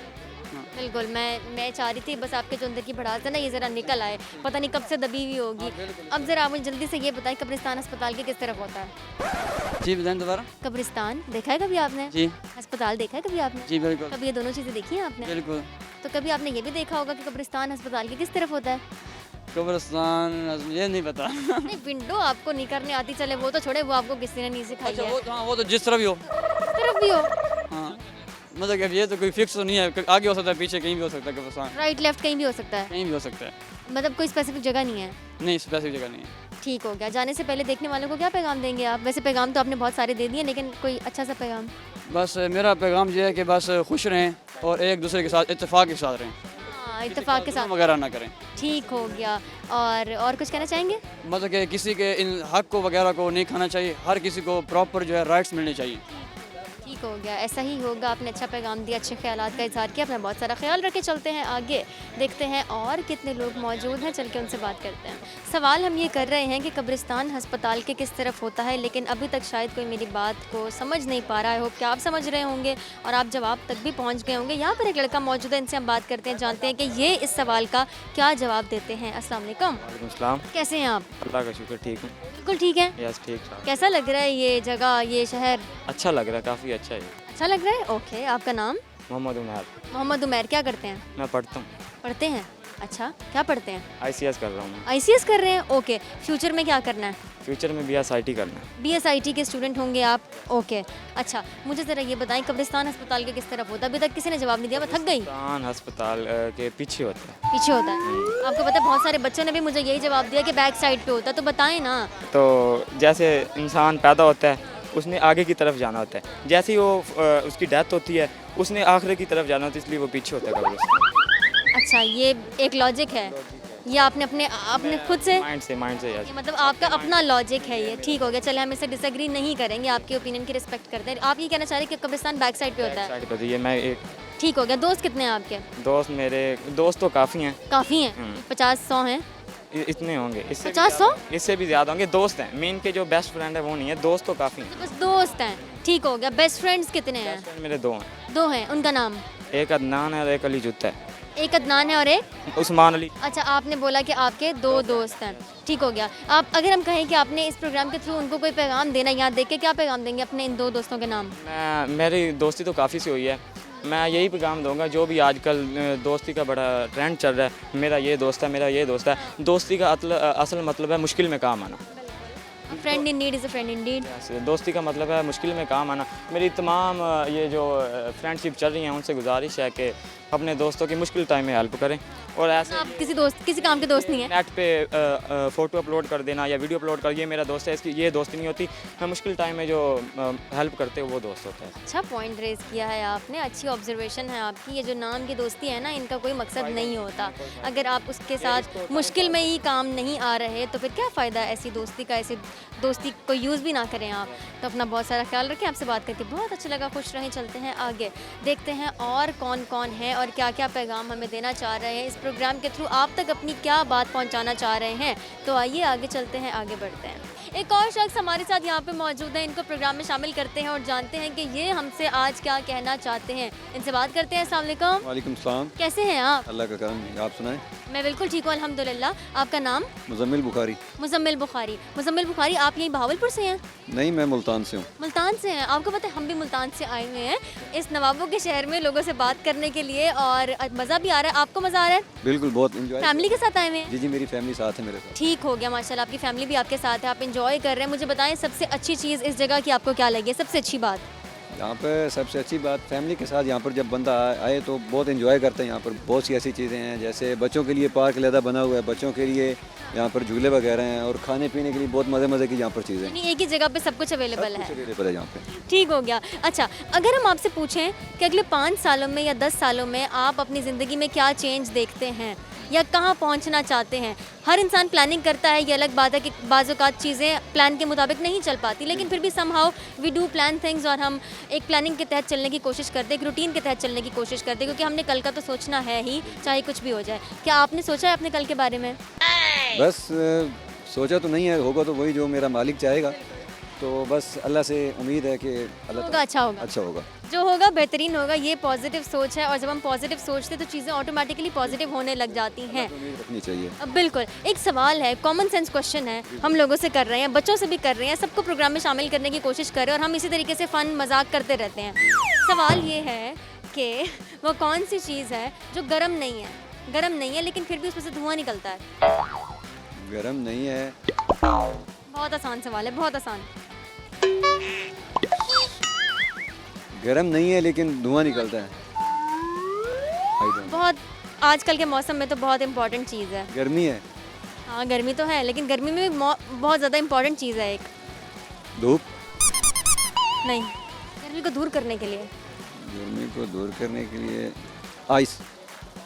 S1: बिल्कुल, मैं चाह रही थी बस आपके जो अंदर की भड़ास है ना ये ज़रा निकल आए, पता नहीं कब से दबी हुई होगी। अब ज़रा आप मुझे जल्दी से ये बताएं, कब्रिस्तान अस्पताल के किस तरफ होता है?
S6: जी बताएं दोबारा।
S1: कब्रिस्तान देखा है कभी आपने?
S6: जी
S1: अस्पताल देखा है कभी आपने?
S6: जी बिल्कुल
S1: कभी ये दोनों चीज़ें देखी हैं आपने?
S6: बिल्कुल।
S1: तो कभी आपने ये भी देखा होगा कि कब्रिस्तान अस्पताल के किस तरफ होता है?
S6: कब्रिस्तान ये नहीं पता।
S1: नहीं, विंडो आपको नहीं करने आती, चले वो तो छोड़े, वो आपको किसी ने नहीं सिखाई
S6: अच्छा
S1: है।
S6: वो, हाँ, वो तो जिस तरह भी हो।
S1: किस तरफ भी हो,
S6: हाँ, मतलब कि अब ये तो कोई फिक्स तो नहीं है, आगे हो सकता है, पीछे कहीं भी हो सकता है, कब्रिस्तान
S1: राइट लेफ्ट कहीं भी हो सकता है,
S6: कहीं भी हो सकता है।
S1: मतलब कोई स्पेसिफिक जगह नहीं है।
S6: नहीं, स्पेसिफिक जगह नहीं है।
S1: ठीक हो गया। जाने से पहले देखने वालों को क्या पैगाम देंगे आप? वैसे पैगाम तो आपने बहुत सारे दे दिए, लेकिन कोई अच्छा सा पैगाम।
S6: बस मेरा पैगाम ये है कि बस खुश रहें और एक दूसरे के साथ इत्तेफाक के साथ रहें,
S1: हाँ, इत्तेफाक के साथ।
S6: वगैरह ना करें।
S1: ठीक हो गया। और कुछ कहना चाहेंगे?
S6: मतलब कि किसी के इन हक को वगैरह को नहीं खाना चाहिए, हर किसी को प्रॉपर जो है राइट्स मिलने चाहिए।
S1: ठीक हो गया, ऐसा ही होगा। आपने अच्छा पैगाम दिया, अच्छे ख्यालात का इजहार किया, अपना बहुत सारा ख्याल रख के चलते हैं आगे। देखते हैं और कितने लोग मौजूद हैं, चल के उनसे बात करते हैं। सवाल हम ये कर रहे हैं कि कब्रिस्तान अस्पताल के किस तरफ होता है, लेकिन अभी तक शायद कोई मेरी बात को समझ नहीं पा रहा है। होप कि आप समझ रहे होंगे और आप जवाब तक भी पहुँच गए होंगे। यहाँ पर एक लड़का मौजूद है, इनसे हम बात करते हैं, जानते हैं कि ये इस सवाल का क्या जवाब देते हैं। अस्सलाम वालेकुम।
S5: वालेकुम सलाम।
S1: कैसे हैं आप?
S5: अल्लाह का शुक्र, ठीक हूँ।
S1: बिल्कुल ठीक है।
S5: यस, ठीक ठाक।
S1: कैसा लग रहा है ये जगह, ये शहर?
S5: अच्छा लग रहा है, काफ़ी अच्छा है।
S1: अच्छा लग रहा है। ओके, आपका नाम?
S5: मोहम्मद उमर।
S1: मोहम्मद उमर। क्या करते हैं?
S5: मैं पढ़ता हूँ,
S1: पढ़ते हैं। अच्छा, क्या पढ़ते हैं?
S5: ICS कर रहा हूँ मैं।
S1: ICS कर रहे हैं। ओके, फ्यूचर में क्या करना है?
S5: फ्यूचर में BSIT करना है।
S1: BSIT के स्टूडेंट होंगे आप। ओके, अच्छा मुझे ज़रा ये बताएं, कब्रिस्तान अस्पताल के किस तरफ होता है? अभी तक किसी ने जवाब नहीं दिया, मैं थक गई।
S5: कब्रिस्तान अस्पताल के पीछे होता है।
S1: पीछे होता है। आपको पता है बहुत सारे बच्चों ने भी मुझे यही जवाब दिया कि बैक साइड पे होता है, तो बताएं ना।
S5: तो जैसे इंसान पैदा होता है, उसने आगे की तरफ जाना होता है, जैसे ही वो उसकी डेथ होती है, उसने आखिर की तरफ जाना होता है, इसलिए वो पीछे होता है कब्रिस्तान।
S1: अच्छा, ये एक लॉजिक है, ये आपने अपने खुद से
S5: माइंड से
S1: ये मतलब आपका अपना लॉजिक है ये। ठीक हो गया, चले हम इससे डिसएग्री नहीं करेंगे, आपके ओपिनियन की रिस्पेक्ट करते हैं। आप ये कहना चाह रहे हैं कि कब्रिस्तान बैक साइड पे होता है?
S5: साइड पे। ये मैं एक
S1: ठीक हो गया। दोस्त कितने हैं आपके?
S5: दोस्त तो काफ़ी हैं।
S1: काफ़ी हैं? 50-100 हैं?
S5: इतने होंगे, इससे
S1: 50-100?
S5: इससे भी ज़्यादा होंगे। दोस्त हैं, मेन के जो बेस्ट फ्रेंड है वो नहीं है, दोस्त तो काफ़ी हैं।
S1: बस दोस्त हैं। ठीक हो गया। बेस्ट फ्रेंड्स कितने हैं?
S5: बेस्ट फ्रेंड मेरे 2 हैं।
S1: 2 हैं। उनका नाम?
S5: एक अदनान है और एक अली जुत्ता है।
S1: एक अदनान है और एक
S5: उस्मान अली।
S1: अच्छा, आपने बोला कि आपके 2 दोस्त हैं। ठीक हो गया। आप अगर हम कहें कि आपने इस प्रोग्राम के थ्रू उनको कोई पैगाम देना, यहाँ देख के क्या पैगाम देंगे अपने इन 2 दोस्तों के नाम?
S5: मेरी दोस्ती तो काफ़ी सी हुई है, मैं यही पैगाम दूंगा, जो भी आजकल दोस्ती का बड़ा ट्रेंड चल रहा है, मेरा ये दोस्त है। दोस्ती का असल मतलब है मुश्किल में काम आना।
S1: Friend in need is a friend in deed.
S5: दोस्ती का मतलब है मुश्किल में काम आना। मेरी तमाम ये जो फ्रेंडशिप चल रही हैं, उनसे गुजारिश है कि अपने दोस्तों की मुश्किल टाइम में हेल्प करें। और ऐसे
S1: आप किसी काम के दोस्त नहीं हैं?
S5: नेट पे फ़ोटो अपलोड कर देना या वीडियो अपलोड कर, ये मेरा दोस्त है, इसकी ये दोस्ती नहीं होती। मैं मुश्किल टाइम में जो हेल्प करते हो वो दोस्त होता है।
S1: अच्छा पॉइंट रेज किया है आपने, अच्छी ऑब्जर्वेशन है आपकी। ये जो नाम की दोस्ती है ना, इनका कोई मकसद नहीं होता। अगर आप उसके साथ मुश्किल में ही काम नहीं आ रहे तो फिर क्या फ़ायदा ऐसी दोस्ती का? ऐसी दोस्ती को यूज़ भी ना करें आप। तो अपना बहुत सारा ख्याल रखें। आपसे बात करके बहुत अच्छा लगा, खुश रहें। चलते हैं आगे, देखते हैं और कौन कौन है और क्या क्या पैगाम हमें देना चाह रहे हैं। इस प्रोग्राम के थ्रू आप तक अपनी क्या बात पहुंचाना चाह रहे हैं। तो आइए आगे चलते हैं, आगे बढ़ते हैं। एक और शख्स हमारे साथ यहाँ पे मौजूद है, इनको प्रोग्राम में शामिल करते हैं और जानते हैं कि ये हमसे आज क्या कहना चाहते हैं। इनसे बात करते हैं। अस्सलाम वालेकुम।
S7: वालेकुम सलाम।
S1: कैसे हैं आप?
S7: अल्लाह का करम, आप सुनाएं।
S1: मैं बिल्कुल ठीक हूँ अल्हम्दुलिल्लाह। आपका नाम?
S7: मुजम्मिल बुखारी।
S1: मुजम्मिल बुखारी। मुजम्मिल बुखारी, आप यहीं बहावलपुर से हैं?
S7: नहीं, मैं मुल्तान से हूँ।
S1: मुल्तान से हैं? आपको पता है हम भी मुल्तान से आए हुए हैं इस नवाबों के शहर में लोगों से बात करने के लिए, और मज़ा भी आ रहा है। आपको मज़ा आ रहा है?
S7: बिल्कुल, बहुत इंजॉय।
S1: फैमिली के साथ आए हुए हैं?
S7: जी, मेरी फैमिली साथ है मेरे साथ।
S1: ठीक हो गया, माशाल्लाह आपकी फैमिली भी आपके साथ है, आप इंजॉय कर रहे हैं। मुझे बताएं सबसे अच्छी चीज़ इस जगह की आपको क्या लगी है? सबसे अच्छी बात
S7: यहाँ पे सबसे अच्छी बात, फैमिली के साथ यहाँ पर जब बंदा आए तो बहुत इंजॉय करते हैं। यहाँ पर बहुत सी ऐसी चीज़ें हैं, जैसे बच्चों के लिए पार्क अलहदा बना हुआ है, बच्चों के लिए यहाँ पर झूले वगैरह हैं, और खाने पीने के लिए बहुत मज़े की यहाँ पर चीज़ें हैं।
S1: यानी एक ही जगह पे सब कुछ अवेलेबल है?
S7: अवेलेबल है यहाँ पे।
S1: ठीक हो गया। अच्छा, अगर हम आपसे पूछें कि अगले 5 सालों में या 10 सालों में आप अपनी ज़िंदगी में क्या चेंज देखते हैं, या कहाँ पहुँचना चाहते हैं। हर इंसान प्लानिंग करता है, ये अलग बात है कि बाज़-औक़ात चीज़ें प्लान के मुताबिक नहीं चल पाती, लेकिन फिर भी somehow we do plan things और हम एक प्लानिंग के तहत चलने की कोशिश करते हैं, एक रूटीन के तहत चलने की कोशिश करते हैं, क्योंकि हमने कल का तो सोचना है ही, चाहे कुछ भी हो जाए। क्या आपने सोचा है अपने कल के बारे में?
S7: बस सोचा तो नहीं है, होगा तो वही जो मेरा मालिक चाहेगा। तो बस अल्लाह से उम्मीद है कि अल्लाह
S1: होगा, अच्छा होगा,
S7: अच्छा होगा,
S1: जो होगा बेहतरीन होगा। ये पॉजिटिव सोच है और जब हम पॉजिटिव सोचते हैं तो चीज़ें ऑटोमेटिकली पॉजिटिव होने लग जाती हैं।
S7: उम्मीद रखनी चाहिए।
S1: अब बिल्कुल एक सवाल है, कॉमन सेंस क्वेश्चन है, हम लोगों से कर रहे हैं, बच्चों से भी कर रहे हैं, सबको प्रोग्राम में शामिल करने की कोशिश कर रहे हैं और हम इसी तरीके से फ़न मजाक करते रहते हैं। सवाल ये है कि वो कौन सी चीज़ है जो गर्म नहीं है लेकिन फिर भी उसमें से धुआं निकलता है?
S7: गरम नहीं है,
S1: बहुत आसान सवाल है, बहुत आसान।
S7: गरम नहीं है लेकिन धुआं निकलता है। I don't know।
S1: बहुत आजकल के मौसम में तो बहुत इंपॉर्टेंट चीज़ है।
S7: गर्मी है,
S1: हाँ गर्मी तो है, लेकिन गर्मी में भी बहुत ज़्यादा इंपॉर्टेंट चीज़ है एक।
S7: धूप।
S1: नहीं, गर्मी को दूर करने के लिए
S7: गर्मी को दूर करने के लिए आइस।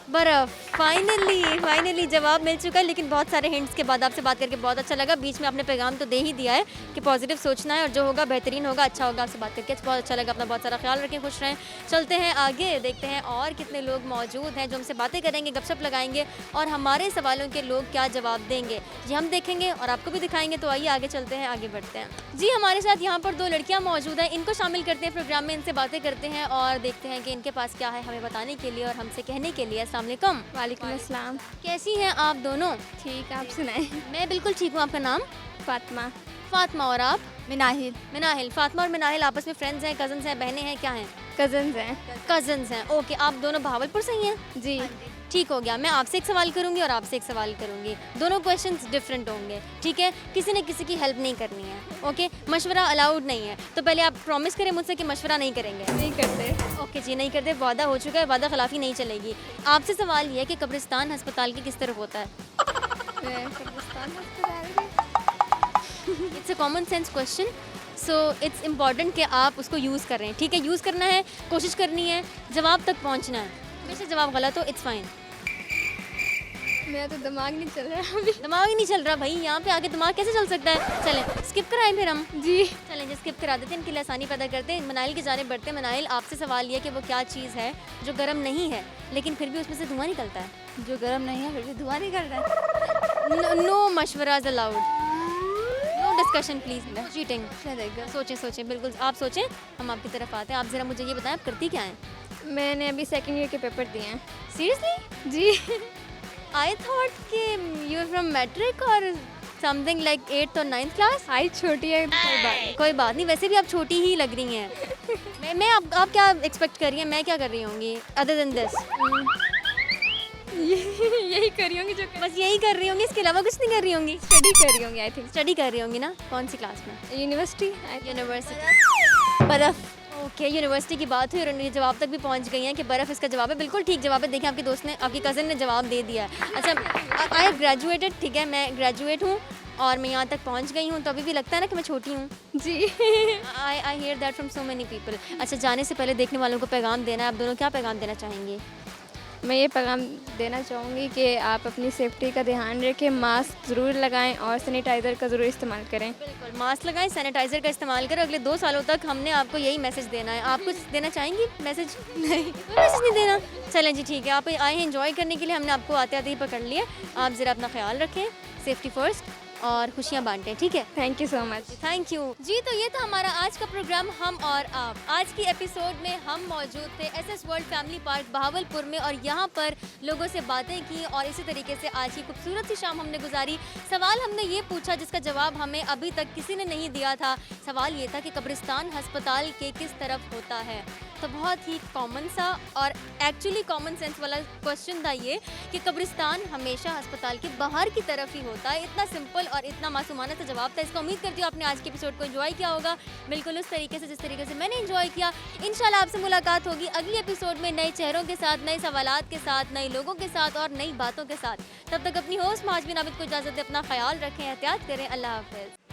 S1: बर्फ़। फाइनली जवाब मिल चुका है, लेकिन बहुत सारे हिंट्स के बाद आपसे बात करके बहुत अच्छा लगा। बीच में आपने पैगाम तो दे ही दिया है कि पॉजिटिव सोचना है और जो होगा बेहतरीन होगा, अच्छा होगा। आपसे बात करके बहुत अच्छा लगा। अपना बहुत सारा ख्याल रखें, खुश रहें। चलते हैं आगे, देखते हैं और कितने लोग मौजूद हैं जो हमसे बातें करेंगे, गपशप लगाएंगे और हमारे सवालों के लोग क्या जवाब देंगे ये हम देखेंगे और आपको भी दिखाएंगे। तो आइए आगे चलते हैं, आगे बढ़ते हैं। जी हमारे साथ यहाँ पर 2 लड़कियाँ मौजूद हैं, इनको शामिल करते हैं प्रोग्राम में, इनसे बातें करते हैं और देखते हैं कि इनके पास क्या है हमें बताने के लिए और हमसे कहने के लिए। अस्सलाम वालेकुम।
S4: वालेकुम अस्सलाम।
S1: कैसी हैं आप दोनों?
S4: ठीक, आप सुनाएं।
S1: मैं बिल्कुल ठीक हूँ। आपका नाम?
S4: फातिमा।
S1: फातिमा। और आप?
S4: मिनाहिल।
S1: फातिमा और मिनाहिल आपस में फ्रेंड्स हैं, कजन्स हैं, बहनें हैं, क्या हैं?
S4: कजन्स हैं।
S1: कजन्स हैं, ओके। आप दोनों बहावलपुर से ही हैं?
S4: जी।
S1: ठीक हो गया। मैं आपसे एक सवाल करूंगी और आपसे एक सवाल करूंगी, दोनों क्वेश्चंस डिफरेंट होंगे, ठीक है? किसी ने किसी की हेल्प नहीं करनी है, ओके? मशवरा अलाउड नहीं है। तो पहले आप प्रॉमिस करें मुझसे कि मशवरा नहीं करेंगे।
S4: नहीं करते।
S1: ओके जी, नहीं करते, वादा हो चुका है, वादा खिलाफी नहीं चलेगी। आपसे सवाल ये है कि कब्रिस्तान अस्पताल की किस तरफ होता है? It's a common sense question, so it's important कि आप उसको यूज़ कर रहे हैं, ठीक है? यूज़ करना है, कोशिश करनी है, जवाब तक पहुंचना है। वैसे जवाब गलत हो, इट्स फाइन।
S4: मेरा तो दिमाग नहीं चल रहा अभी।
S1: दिमाग ही नहीं चल रहा भाई, यहाँ पे आके दिमाग कैसे चल सकता है? चलें स्किप कराएं फिर हम।
S4: जी।
S1: चलें जी, स्किप करा देते हैं, इनके लिए आसानी पैदा करते हैं। मनाइल की जानिब बढ़ते हैं। मनाइल, आपसे सवाल ये कि वो क्या चीज़ है जो गर्म नहीं है लेकिन फिर भी उसमें से धुआं निकलता है?
S4: जो गर्म नहीं है फिर भी धुआं निकल रहा है।
S1: नो मशवराज allowed, no discussion please, no cheating. सोचें, बिल्कुल आप सोचें, हम आपकी तरफ आते हैं। आप ज़रा मुझे ये बताएं, आप करती क्या हैं?
S4: मैंने अभी 2nd ईयर के पेपर दिए हैं।
S1: सीरियसली?
S4: जी।
S1: आई थॉट कि यू आर फ्रॉम मैट्रिक और समथिंग लाइक 8th और 9th क्लास।
S4: हाइट छोटी है तो
S1: कोई बात नहीं, वैसे भी आप छोटी ही लग रही हैं। मैं आप क्या एक्सपेक्ट कर रही हैं, मैं क्या कर रही होंगी अदर देन दिस?
S4: यही कर रही होंगी जो
S1: बस यही कर रही होंगी, इसके अलावा कुछ नहीं कर रही होंगी?
S4: स्टडी कर रही होंगी। आई थिंक
S1: स्टडी कर रही होंगी ना? कौन सी क्लास में?
S4: यूनिवर्सिटी।
S1: बर्फ़। ओके, यूनिवर्सिटी की बात हुई और उन्हें जवाब तक भी पहुंच गई हैं कि बर्फ़ इसका जवाब है। बिल्कुल ठीक जवाब है। देखिए आपकी दोस्त ने, आपकी कज़न ने जवाब दे दिया है। अच्छा, आई हैव ग्रेजुएटेड, ठीक है, मैं ग्रेजुएट हूँ और मैं यहाँ तक पहुँच गई हूँ, तो अभी भी लगता है ना कि मैं छोटी हूँ?
S4: जी।
S1: I hear that from so many people. अच्छा, जाने से पहले देखने वालों को पैगाम देना है, आप दोनों क्या पैगाम देना चाहेंगे?
S4: मैं ये पैगाम देना चाहूँगी कि आप अपनी सेफ्टी का ध्यान रखें, मास्क ज़रूर लगाएं और सैनिटाइज़र का ज़रूर इस्तेमाल करें।
S1: बिल्कुल, मास्क लगाएं, सैनिटाइज़र का इस्तेमाल करें। अगले 2 सालों तक हमने आपको यही मैसेज देना है। आप कुछ देना चाहेंगी मैसेज? नहीं, मैसेज नहीं देना। चलें जी, ठीक है, आप आए हैं एंजॉय करने के लिए, हमने आपको आते आते ही पकड़ लिया। आप ज़रा अपना ख्याल रखें, सेफ्टी फर्स्ट और खुशियाँ बांटें, ठीक है?
S4: Thank you so much.
S1: Thank you जी। तो ये था हमारा आज का प्रोग्राम हम और आप। आज की एपिसोड में हम मौजूद थे SS world family park Bahawalpur में और यहाँ पर लोगों से बातें की और इसी तरीके से आज की खूबसूरत सी शाम हमने गुजारी। सवाल हमने ये पूछा जिसका जवाब हमें अभी तक किसी ने नहीं दिया था। सवाल ये था कि कब्रिस्तान अस्पताल के किस तरफ होता है? तो बहुत ही कॉमन सा और एक्चुअली कॉमन सेंस वाला क्वेश्चन था ये कि कब्रिस्तान हमेशा अस्पताल के बाहर की तरफ ही होता है। इतना सिंपल और इतना मासूमाना सा जवाब था। इसको उम्मीद करती हूँ आपने आज के एपिसोड को एंजॉय किया होगा, बिल्कुल उस तरीके से जिस तरीके से मैंने एंजॉय किया। इंशाल्लाह आपसे मुलाकात होगी अगली एपिसोड में नए चेहरों के साथ, नए सवालात के साथ, नए लोगों के साथ और नई बातों के साथ। तब तक अपनी होस्ट महाजबीन आबिद को इजाज़त दें, अपना ख्याल रखें, एहतियात करें। अल्लाह हाफ़िज़।